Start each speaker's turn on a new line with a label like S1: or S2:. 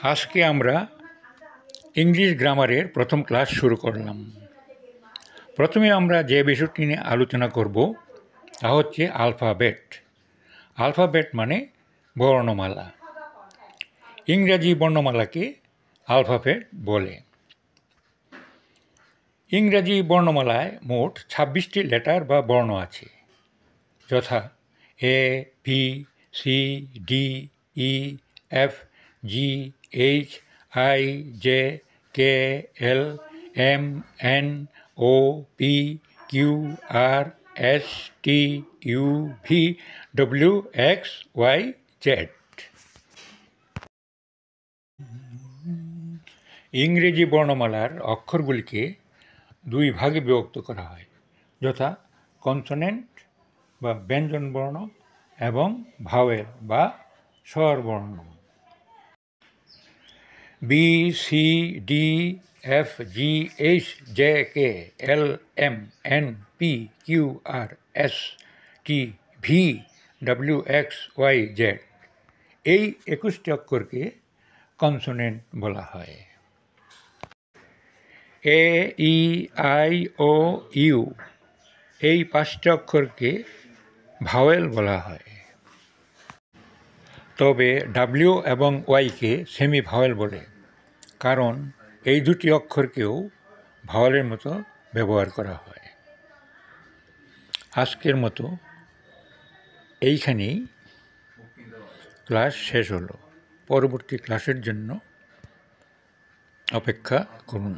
S1: আজকে আমরা ইংলিশ গ্রামারের প্রথম ক্লাস শুরু করলাম। প্রথমে আমরা যে বিষয়টি নিয়ে আলোচনা করব তা হচ্ছে আলফাবেট। আলফাবেট মানে বর্ণমালা। ইংরেজি বর্ণমালাকে আলফাবেট বলে। ইংরেজি বর্ণমালায় মোট ২৬টি লেটার বা বর্ণ আছে, যথা A, B, C, D, E, F, G, H, I, J, K, L, M, N, O, P, Q, R, S, T, U, V, W, X, Y, Z. ইংরেজি বর্ণমালার অক্ষরগুলিকে দুই ভাগে বিভক্ত করা হয়, যথা কনসোনেন্ট বা ব্যঞ্জন বর্ণ এবং ভাওয়েল বা স্বরবর্ণ। B, C, D, F, G, H, J, K, L, M, N, P, Q, R, S, T, V, W, X, Y, Z এই ২১টি অক্ষরকে কনসোনেন্ট বলা হয়। এ, ই, আই, ও, ইউ এই ৫টি অক্ষরকে ভাওয়েল বলা হয়। তবে ডাব্লিউ এবং ওয়াইকে সেমি ভাওয়েল বলে, কারণ এই দুটি অক্ষরকেও ভাওয়েলের মতো ব্যবহার করা হয়। আজকের মতো এইখানেই ক্লাস শেষ হলো। পরবর্তী ক্লাসের জন্য অপেক্ষা করুন।